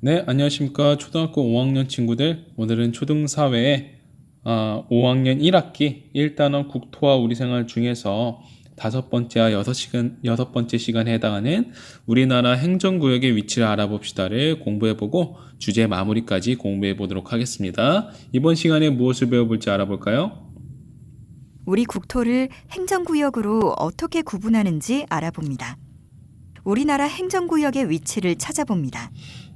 네, 안녕하십니까. 초등학교 5학년 친구들. 오늘은 초등사회의 5학년 1학기 1단원 국토와 우리생활 중에서 여섯 번째 시간에 해당하는 우리나라 행정구역의 위치를 알아봅시다를 공부해보고 주제 마무리까지 공부해보도록 하겠습니다. 이번 시간에 무엇을 배워볼지 알아볼까요? 우리 국토를 행정구역으로 어떻게 구분하는지 알아봅니다. 우리나라 행정구역의 위치를 찾아봅니다.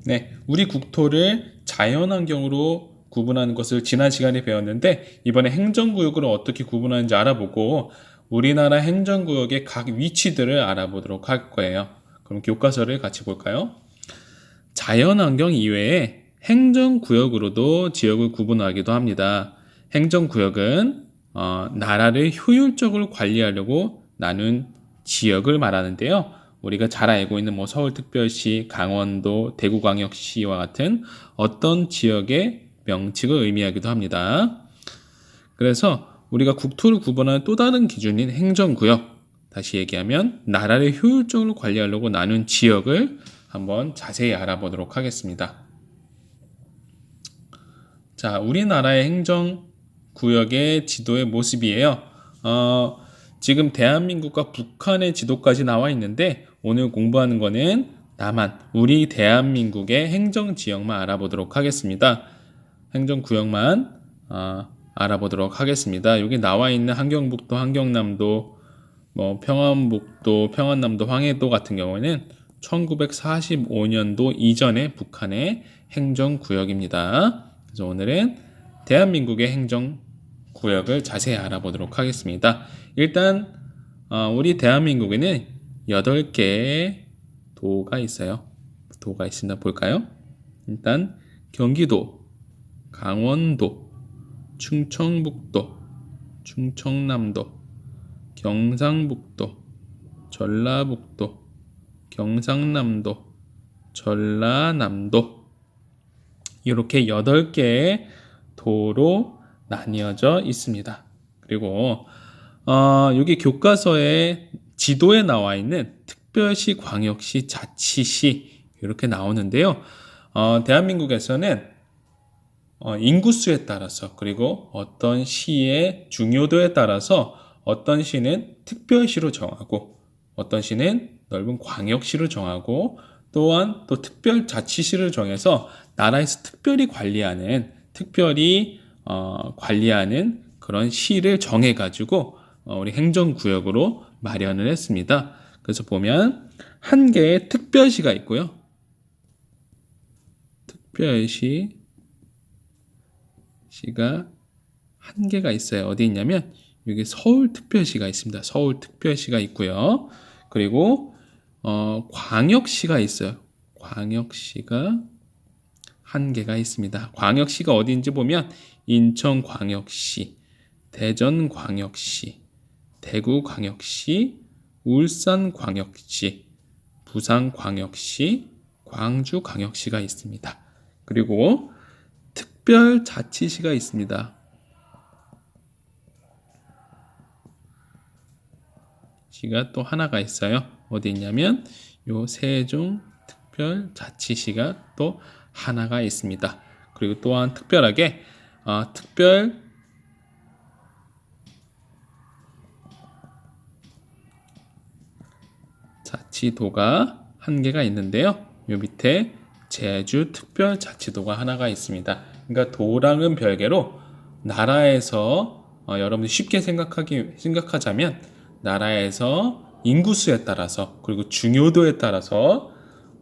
네, 우리 국토를 자연환경으로 구분하는 것을 지난 시간에 배웠는데 이번에 행정구역으로 어떻게 구분하는지 알아보고 우리나라 행정구역의 각 위치들을 알아보도록 할 거예요. 그럼 교과서를 같이 볼까요? 자연환경 이외에 행정구역으로도 지역을 구분하기도 합니다. 행정구역은 나라를 효율적으로 관리하려고 나눈 지역을 말하는데요. 우리가 잘 알고 있는 서울특별시, 강원도, 대구광역시와 같은 어떤 지역의 명칭을 의미하기도 합니다. 그래서 우리가 국토를 구분하는 또 다른 기준인 행정구역, 다시 얘기하면 나라를 효율적으로 관리하려고 나눈 지역을 한번 자세히 알아보도록 하겠습니다. 자, 우리나라의 행정구역의 지도의 모습이에요. 지금 대한민국과 북한의 지도까지 나와 있는데 오늘 공부하는 거는 남한, 우리 대한민국의 행정지역만 알아보도록 하겠습니다. 행정구역만 알아보도록 하겠습니다. 여기 나와 있는 함경북도, 함경남도, 평안북도, 평안남도, 황해도 같은 경우에는 1945년도 이전의 북한의 행정구역입니다. 그래서 오늘은 대한민국의 행정구역을 자세히 알아보도록 하겠습니다. 일단 우리 대한민국에는 8개의 도가 있어요. 도가 있습니다. 볼까요? 일단 경기도, 강원도, 충청북도, 충청남도, 경상북도, 전라북도, 경상남도, 전라남도 이렇게 8개의 도로 나뉘어져 있습니다. 그리고 여기 교과서에 지도에 나와 있는 특별시, 광역시, 자치시 이렇게 나오는데요. 대한민국에서는 인구수에 따라서 그리고 어떤 시의 중요도에 따라서 어떤 시는 특별시로 정하고 어떤 시는 넓은 광역시로 정하고 또한 또 특별자치시를 정해서 나라에서 특별히 관리하는 그런 시를 정해가지고 우리 행정구역으로 마련을 했습니다. 그래서 보면 한 개의 특별시가 있고요. 특별시가 한 개가 있어요. 어디 있냐면 여기 서울특별시가 있습니다. 서울특별시가 있고요. 그리고 광역시가 있어요. 광역시가 한 개가 있습니다. 광역시가 어디인지 보면 인천광역시, 대전광역시, 대구광역시, 울산광역시, 부산광역시, 광주광역시가 있습니다. 그리고 특별자치시가 있습니다. 시가 또 하나가 있어요. 어디 있냐면 요 세종특별자치시가 또 하나가 있습니다. 그리고 또한 특별하게 자치도가 한 개가 있는데요. 요 밑에 제주특별자치도가 하나가 있습니다. 그러니까 도랑은 별개로 나라에서 여러분들 쉽게 생각하자면 나라에서 인구수에 따라서 그리고 중요도에 따라서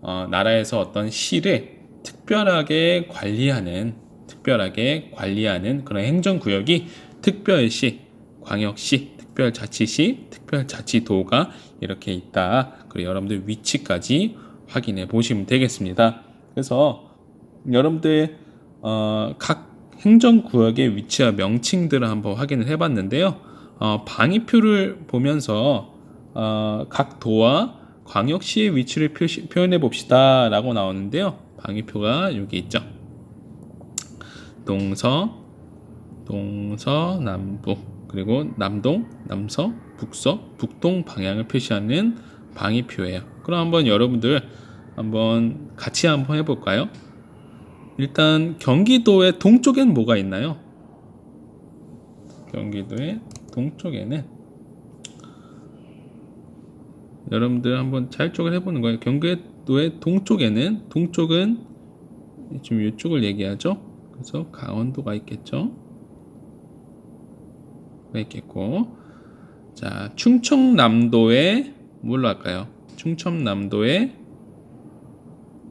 나라에서 어떤 시를 특별하게 관리하는 그런 행정구역이 특별시, 광역시, 특별자치시, 특별자치도가 이렇게 있다. 그리고 여러분들 위치까지 확인해 보시면 되겠습니다. 그래서 여러분들 각 행정구역의 위치와 명칭들을 한번 확인을 해봤는데요. 방위표를 보면서 각 도와 광역시의 위치를 표현해 봅시다 라고 나오는데요. 방위표가 여기 있죠. 동서, 남북, 그리고 남동, 남서, 북서, 북동 방향을 표시하는 방위표예요. 그럼 한번 여러분들 같이 한번 해볼까요? 일단 경기도의 동쪽엔 뭐가 있나요? 경기도의 동쪽에는 여러분들 한번 찰쪽을 해보는 거예요. 경기도의 동쪽에는 동쪽은 지금 이쪽을 얘기하죠. 그래서 강원도가 있겠죠. 가 있겠고, 자 충청남도에 뭘로 할까요? 충청남도의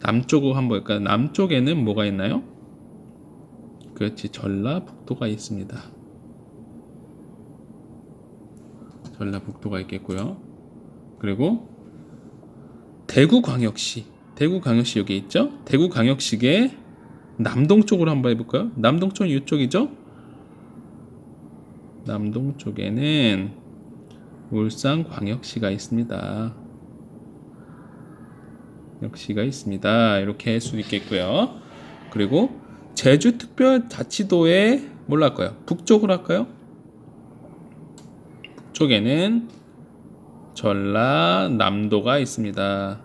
남쪽으로 한번 볼까요? 남쪽에는 뭐가 있나요? 그렇지, 전라북도가 있습니다. 전라북도가 있겠고요. 그리고 대구광역시 여기 있죠? 대구광역시의 남동쪽으로 한번 해볼까요? 남동쪽은 이쪽이죠? 남동쪽에는 울산광역시가 있습니다. 역시가 있습니다. 이렇게 할 수 있겠고요. 그리고 제주특별자치도에 뭘로 할까요? 북쪽으로 할까요? 북쪽에는 전라남도가 있습니다.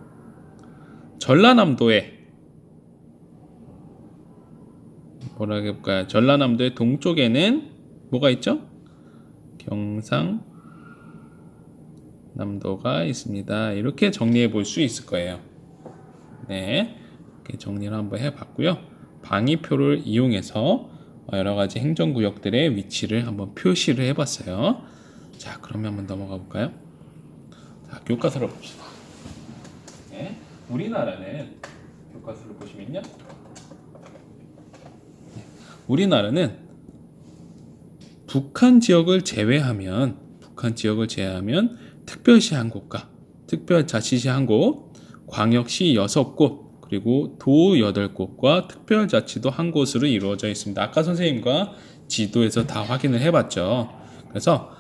전라남도에 뭐라 해볼까요? 전라남도의 동쪽에는 뭐가 있죠? 경상남도가 있습니다. 이렇게 정리해 볼 수 있을 거예요. 네, 이렇게 정리를 한번 해봤고요. 방위표를 이용해서 여러 가지 행정구역들의 위치를 한번 표시를 해봤어요. 자, 그러면 한번 넘어가 볼까요? 자, 교과서를 봅시다. 네, 우리나라는 교과서를 보시면요, 우리나라는 북한 지역을 제외하면 특별시 한 곳과 특별자치시 한 곳, 광역시 6곳, 그리고 도 8곳과 특별자치도 한 곳으로 이루어져 있습니다. 아까 선생님과 지도에서 다 확인을 해봤죠. 그래서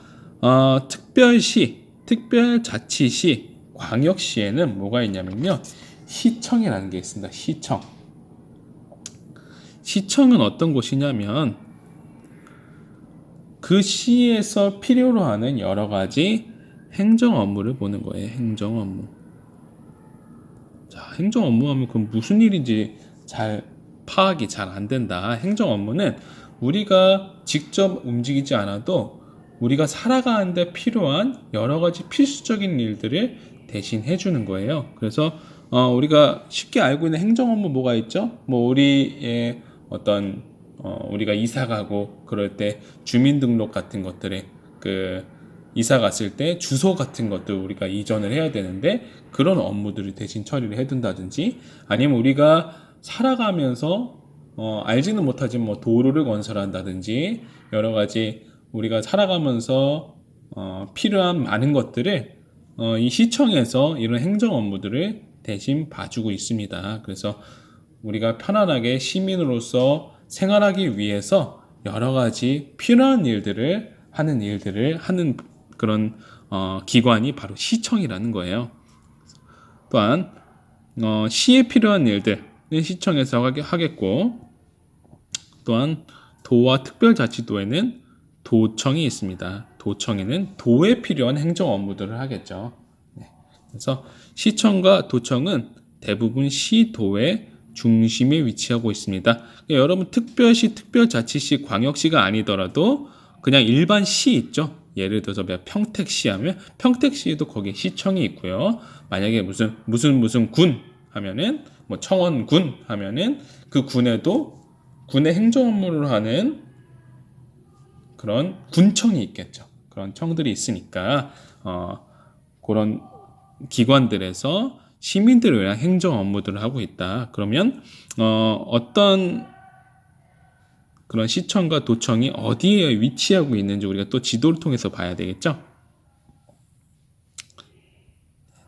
특별시, 특별자치시, 광역시에는 뭐가 있냐면요, 시청이라는 게 있습니다. 시청은 어떤 곳이냐면 그 시에서 필요로 하는 여러 가지 행정 업무를 보는 거예요. 행정 업무. 자, 행정 업무 하면 그럼 무슨 일인지 잘 파악이 잘 안 된다. 행정 업무는 우리가 직접 움직이지 않아도 우리가 살아가는데 필요한 여러 가지 필수적인 일들을 대신 해주는 거예요. 그래서 우리가 쉽게 알고 있는 행정 업무 뭐가 있죠? 뭐 우리의 어떤 우리가 이사 가고 그럴 때 주민등록 같은 것들에 그 이사 갔을 때 주소 같은 것들 우리가 이전을 해야 되는데 그런 업무들을 대신 처리를 해둔다든지, 아니면 우리가 살아가면서 알지는 못하지만 뭐 도로를 건설한다든지 여러 가지 우리가 살아가면서 필요한 많은 것들을 이 시청에서 이런 행정 업무들을 대신 봐주고 있습니다. 그래서 우리가 편안하게 시민으로서 생활하기 위해서 여러 가지 필요한 일들을 하는 그런 기관이 바로 시청이라는 거예요. 또한 시에 필요한 일들은 시청에서 하겠고, 또한 도와 특별자치도에는 도청이 있습니다. 도청에는 도에 필요한 행정 업무들을 하겠죠. 네. 그래서 시청과 도청은 대부분 시도의 중심에 위치하고 있습니다. 그러니까 여러분 특별시, 특별자치시, 광역시가 아니더라도 그냥 일반 시 있죠. 예를 들어서 평택시 하면 평택시에도 거기에 시청이 있고요. 만약에 무슨 군 하면은 뭐 청원군 하면은 그 군에도 군의 행정 업무를 하는 그런 군청이 있겠죠. 그런 청들이 있으니까 그런 기관들에서 시민들을 위한 행정 업무들을 하고 있다. 그러면 어떤 그런 시청과 도청이 어디에 위치하고 있는지 우리가 또 지도를 통해서 봐야 되겠죠.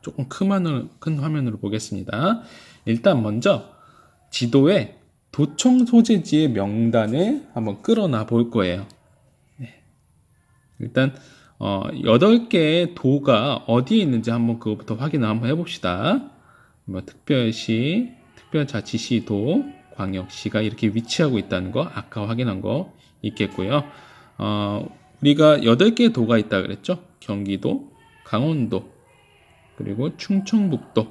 조금 큰 화면으로 보겠습니다. 일단 먼저 지도에 도청 소재지의 명단을 한번 끌어놔 볼 거예요. 네. 일단 8개의 도가 어디에 있는지 한번 그것부터 확인을 한번 해봅시다. 뭐 특별시, 특별자치시도, 광역시가 이렇게 위치하고 있다는 거 아까 확인한 거 있겠고요. 우리가 8개의 도가 있다 그랬죠. 경기도, 강원도, 그리고 충청북도,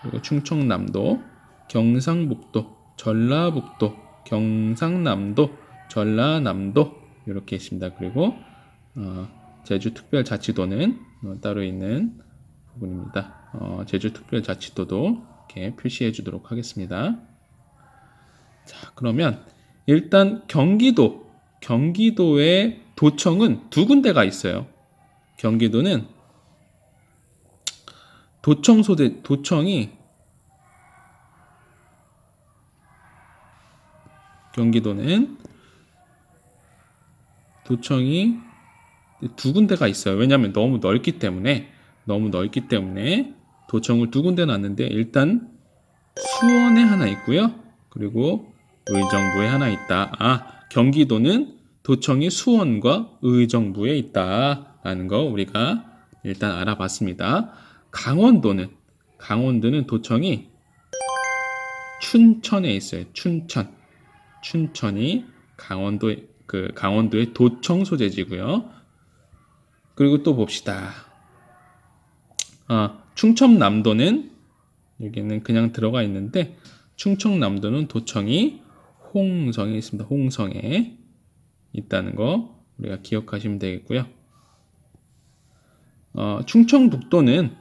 그리고 충청남도, 경상북도, 전라북도, 경상남도, 전라남도 이렇게 있습니다. 그리고 제주특별자치도는 따로 있는 부분입니다. 제주특별자치도도 이렇게 표시해 주도록 하겠습니다. 자, 그러면 일단 경기도의 도청은 두 군데가 있어요. 경기도는 경기도는 도청이 두 군데가 있어요. 왜냐하면 너무 넓기 때문에 도청을 두 군데 놨는데 일단 수원에 하나 있고요. 그리고 의정부에 하나 있다. 경기도는 도청이 수원과 의정부에 있다라는 거 우리가 일단 알아봤습니다. 강원도는 도청이 춘천에 있어요. 춘천이 강원도의 도청 소재지고요. 그리고 또 봅시다. 충청남도는 여기는 그냥 들어가 있는데 충청남도는 도청이 홍성에 있습니다. 홍성에 있다는 거 우리가 기억하시면 되겠고요. 충청북도는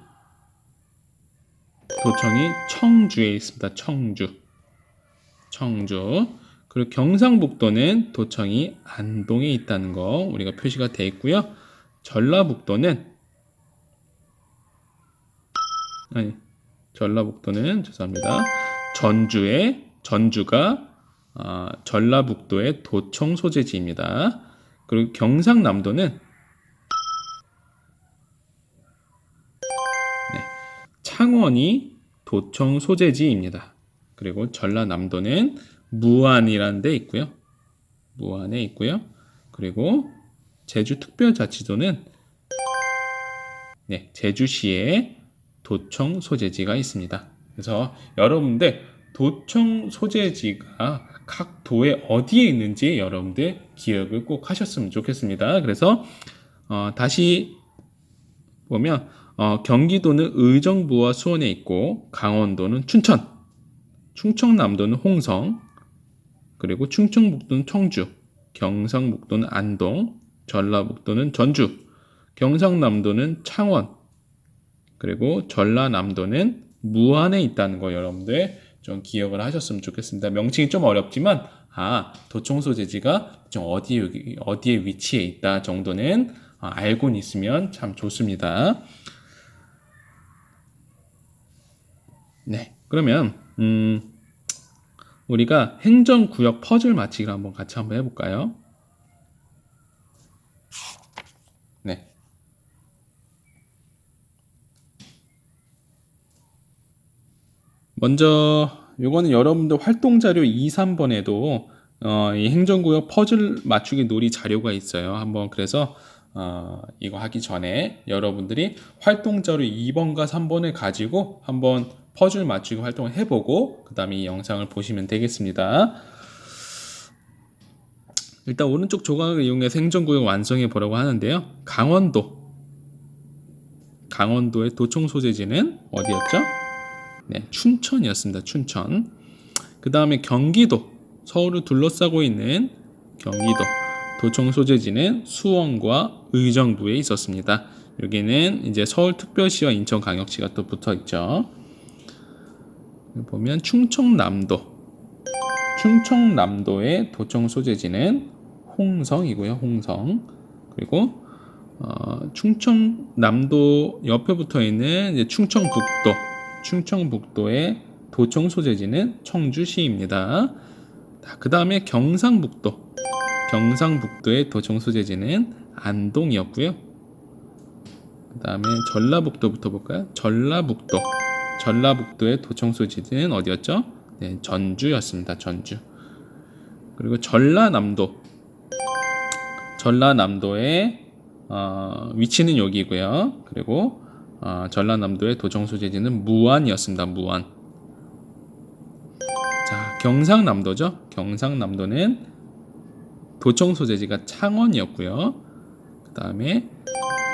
도청이 청주에 있습니다. 청주. 그리고 경상북도는 도청이 안동에 있다는 거 우리가 표시가 되어 있고요. 전라북도는 죄송합니다. 전주가 전라북도의 도청 소재지입니다. 그리고 경상남도는 창원이 도청 소재지입니다. 그리고 전라남도는 무안이라는 데 있고요. 무안에 있고요. 그리고 제주특별자치도는 제주시에 도청 소재지가 있습니다. 그래서 여러분들 도청 소재지가 각 도에 어디에 있는지 여러분들 기억을 꼭 하셨으면 좋겠습니다. 그래서 다시 보면 경기도는 의정부와 수원에 있고 강원도는 춘천, 충청남도는 홍성, 그리고 충청북도는 청주, 경상북도는 안동, 전라북도는 전주, 경상남도는 창원, 그리고 전라남도는 무안에 있다는 거 여러분들 좀 기억을 하셨으면 좋겠습니다. 명칭이 좀 어렵지만 도청 소재지가 좀 어디에 위치해 있다 정도는 알고 있으면 참 좋습니다. 네, 그러면 우리가 행정구역 퍼즐 맞히기를 같이 한번 해볼까요? 네. 먼저 요거는 여러분들 활동자료 2, 3번에도 이 행정구역 퍼즐 맞추기 놀이 자료가 있어요. 한번 그래서 이거 하기 전에 여러분들이 활동자료 2번과 3번을 가지고 한번 퍼즐 맞추기 활동을 해보고 그 다음에 이 영상을 보시면 되겠습니다. 일단 오른쪽 조각을 이용해서 행정구역 완성해 보려고 하는데요. 강원도의 도청 소재지는 어디였죠? 네, 춘천이었습니다. 춘천. 그 다음에 경기도, 서울을 둘러싸고 있는 경기도 도청 소재지는 수원과 의정부에 있었습니다. 여기는 이제 서울특별시와 인천광역시가 또 붙어 있죠. 보면 충청남도의 도청 소재지는 홍성이고요. 홍성. 그리고 충청남도 옆에 붙어 있는 이제 충청북도의 도청 소재지는 청주시입니다. 그 다음에 경상북도의 도청 소재지는 안동이었고요. 그 다음에 전라북도부터 볼까요? 전라북도의 도청 소재지는 어디였죠? 네, 전주였습니다. 전주. 그리고 전라남도의 위치는 여기고요. 그리고 전라남도의 도청 소재지는 무안이었습니다. 무안. 자, 경상남도죠. 경상남도는 도청 소재지가 창원이었고요. 그 다음에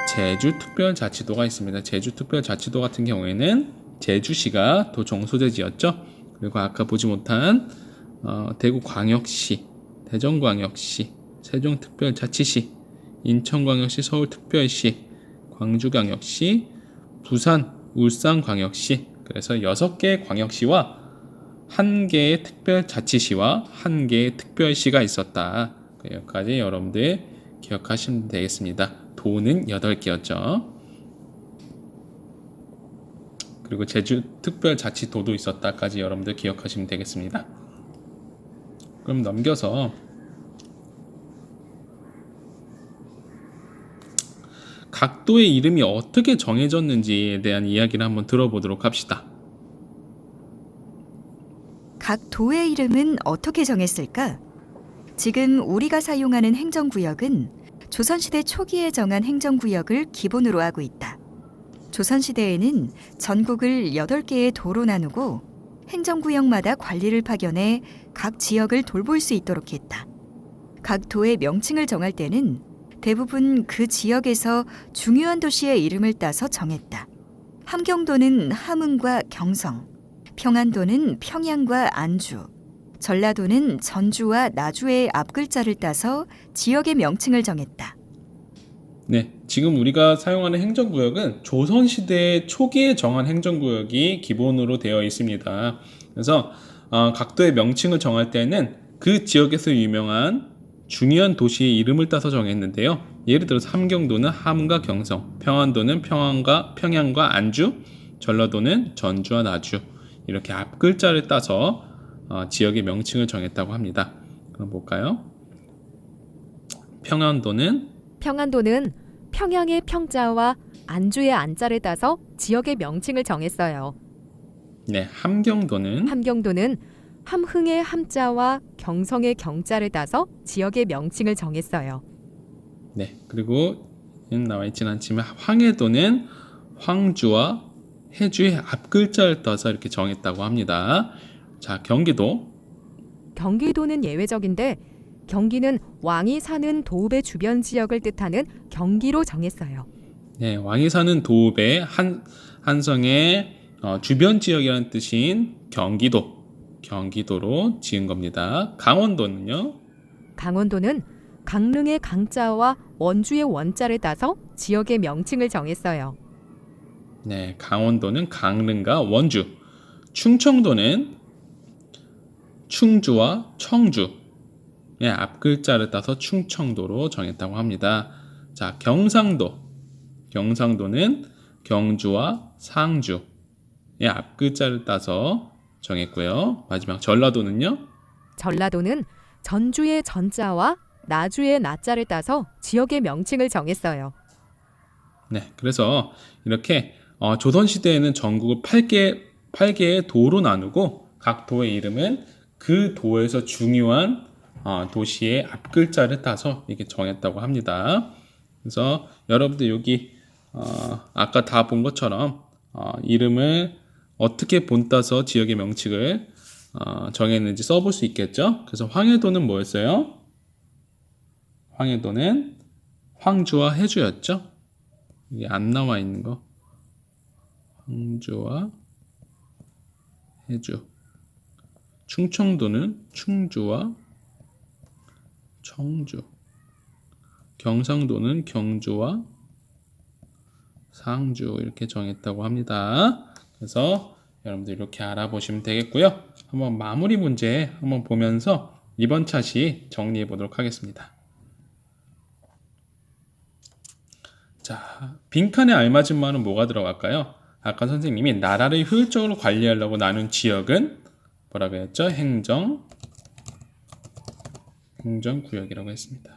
제주특별자치도가 있습니다. 제주특별자치도 같은 경우에는 제주시가 도청 소재지였죠. 그리고 아까 보지 못한 대구광역시, 대전광역시, 세종특별자치시, 인천광역시, 서울특별시, 광주광역시, 부산, 울산광역시. 그래서 6개의 광역시와 1개의 특별자치시와 1개의 특별시가 있었다. 여기까지 여러분들 기억하시면 되겠습니다. 도는 8개였죠. 그리고 제주 특별자치도도 있었다까지 여러분들 기억하시면 되겠습니다. 그럼 넘겨서 각 도의 이름이 어떻게 정해졌는지에 대한 이야기를 한번 들어보도록 합시다. 각 도의 이름은 어떻게 정했을까? 지금 우리가 사용하는 행정구역은 조선시대 초기에 정한 행정구역을 기본으로 하고 있다. 조선시대에는 전국을 8개의 도로 나누고 행정구역마다 관리를 파견해 각 지역을 돌볼 수 있도록 했다. 각 도의 명칭을 정할 때는 대부분 그 지역에서 중요한 도시의 이름을 따서 정했다. 함경도는 함흥과 경성, 평안도는 평양과 안주, 전라도는 전주와 나주의 앞글자를 따서 지역의 명칭을 정했다. 네, 지금 우리가 사용하는 행정구역은 조선시대 초기에 정한 행정구역이 기본으로 되어 있습니다. 그래서 각 도의 명칭을 정할 때는 그 지역에서 유명한 중요한 도시의 이름을 따서 정했는데요. 예를 들어서 함경도는 함과 경성, 평안도는 평양과 안주, 전라도는 전주와 나주, 이렇게 앞글자를 따서 지역의 명칭을 정했다고 합니다. 그럼 볼까요? 평안도는 평양의 평자와 안주의 안자를 따서 지역의 명칭을 정했어요. 네, 함경도는 함흥의 함자와 경성의 경자를 따서 지역의 명칭을 정했어요. 네, 그리고 나와 있지는 않지만 황해도는 황주와 해주의 앞글자를 따서 이렇게 정했다고 합니다. 자, 경기도는 예외적인데 경기는 왕이 사는 도읍의 주변 지역을 뜻하는 경기로 정했어요. 네, 왕이 사는 도읍의 한성의 주변 지역이라는 뜻인 경기도로 지은 겁니다. 강원도는 강릉의 강자와 원주의 원자를 따서 지역의 명칭을 정했어요. 네, 강원도는 강릉과 원주. 충청도는 충주와 청주. 네, 앞글자를 따서 충청도로 정했다고 합니다. 자, 경상도는 경주와 상주. 네, 앞글자를 따서 정했고요. 마지막 전라도는 전주의 전자와 나주의 나자를 따서 지역의 명칭을 정했어요. 네, 그래서 이렇게 조선시대에는 전국을 8개의 도로 나누고 각 도의 이름은 그 도에서 중요한 도시의 앞글자를 따서 이렇게 정했다고 합니다. 그래서 여러분들 여기 아까 다 본 것처럼 이름을 어떻게 본따서 지역의 명칭을 정했는지 써볼 수 있겠죠. 그래서 황해도는 뭐였어요? 황해도는 황주와 해주였죠. 이게 안 나와 있는 거. 황주와 해주. 충청도는 충주와 청주. 경상도는 경주와 상주 이렇게 정했다고 합니다. 그래서 여러분들 이렇게 알아보시면 되겠고요. 한번 마무리 문제 한번 보면서 이번 차시 정리해 보도록 하겠습니다. 자, 빈칸에 알맞은 말은 뭐가 들어갈까요? 아까 선생님이 나라를 효율적으로 관리하려고 나눈 지역은 뭐라고 했죠? 행정구역이라고 했습니다.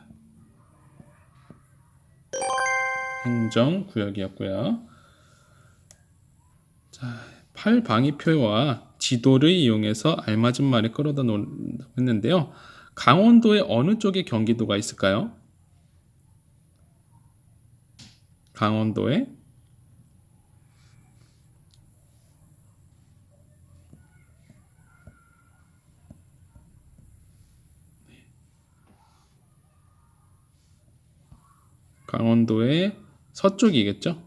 행정구역이었고요. 자, 팔방위표와 지도를 이용해서 알맞은 말을 끌어다 놓는다고 했는데요. 강원도의 어느 쪽에 경기도가 있을까요? 강원도에 서쪽이겠죠?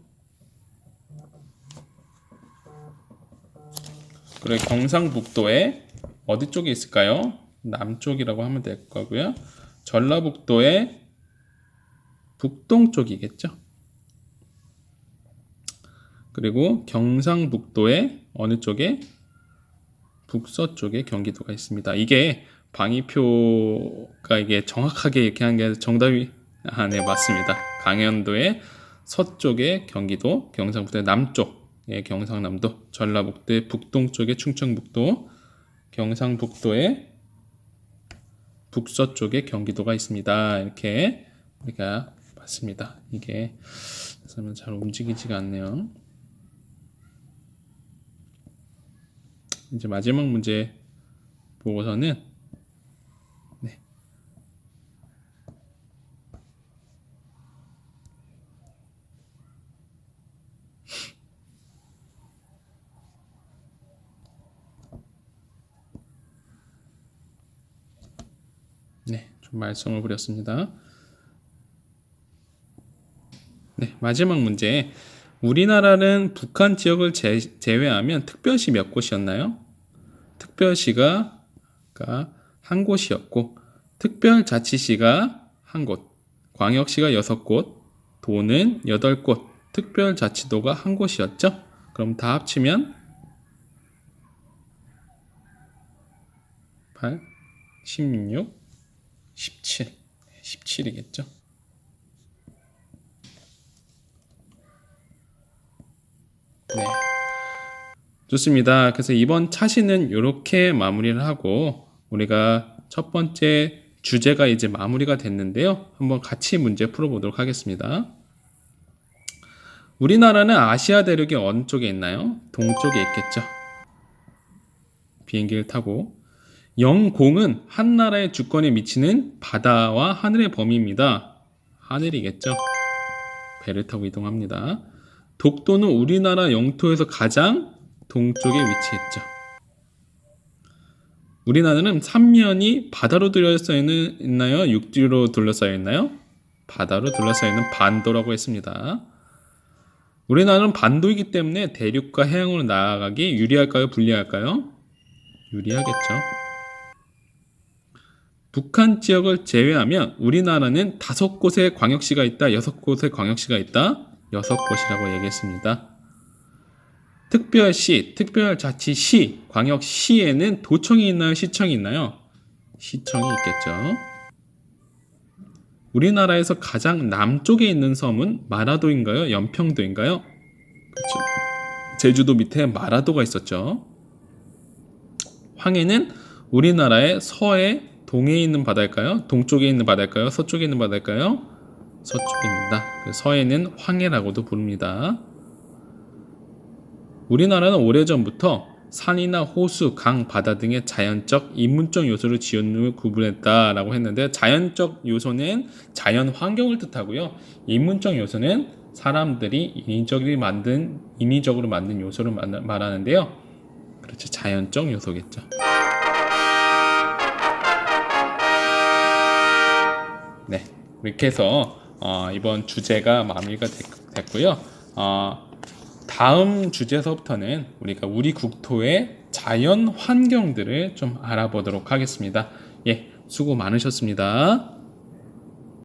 그리고 경상북도에 어디 쪽에 있을까요? 남쪽이라고 하면 될 거고요. 전라북도의 북동쪽이겠죠. 그리고 경상북도의 어느 쪽에 북서쪽에 경기도가 있습니다. 이게 방위표가 이게 정확하게 이렇게 한 게 정답이 네, 맞습니다. 강원도의 서쪽에 경기도, 경상북도의 남쪽에 경상남도, 전라북도의 북동쪽에 충청북도, 경상북도의 북서쪽에 경기도가 있습니다. 이렇게 우리가 봤습니다. 이게 그래서 잘 움직이지가 않네요. 이제 마지막 문제 보고서는 좀 말썽을 부렸습니다. 마지막 문제. 우리나라는 북한 지역을 제외하면 특별시 몇 곳이었나요? 특별시가 한 곳이었고, 특별자치시가 한 곳, 광역시가 6곳, 도는 8곳, 특별자치도가 한 곳이었죠? 그럼 다 합치면 8, 16, 17, 17이겠죠? 네. 좋습니다. 그래서 이번 차시는 이렇게 마무리를 하고 우리가 첫 번째 주제가 이제 마무리가 됐는데요. 한번 같이 문제 풀어보도록 하겠습니다. 우리나라는 아시아 대륙의 어느 쪽에 있나요? 동쪽에 있겠죠. 비행기를 타고 영공은 한 나라의 주권에 미치는 바다와 하늘의 범위입니다. 하늘이겠죠. 배를 타고 이동합니다. 독도는 우리나라 영토에서 가장 동쪽에 위치했죠. 우리나라는 삼면이 바다로 둘러싸여 있나요? 육지로 둘러싸여 있나요? 바다로 둘러싸여 있는 반도라고 했습니다. 우리나라는 반도이기 때문에 대륙과 해양으로 나아가기 유리할까요? 불리할까요? 유리하겠죠. 북한 지역을 제외하면 우리나라는 5곳의 광역시가 있다, 6곳의 광역시가 있다, 6곳이라고 얘기했습니다. 특별시, 특별자치시, 광역시에는 도청이 있나요? 시청이 있나요? 시청이 있겠죠. 우리나라에서 가장 남쪽에 있는 섬은 마라도인가요? 연평도인가요? 그렇죠. 제주도 밑에 마라도가 있었죠. 황해는 우리나라의 서해, 동해에 있는 바다일까요? 동쪽에 있는 바다일까요? 서쪽에 있는 바다일까요? 서쪽입니다. 서해는 황해라고도 부릅니다. 우리나라는 오래전부터 산이나 호수, 강, 바다 등의 자연적, 인문적 요소를 지형으로 구분했다라고 했는데 자연적 요소는 자연 환경을 뜻하고요. 인문적 요소는 사람들이 인위적으로 만든 요소를 말하는데요. 그렇죠. 자연적 요소겠죠. 네, 이렇게 해서 이번 주제가 마무리가 됐고요. 다음 주제서부터는 우리가 우리 국토의 자연 환경들을 좀 알아보도록 하겠습니다. 예, 수고 많으셨습니다.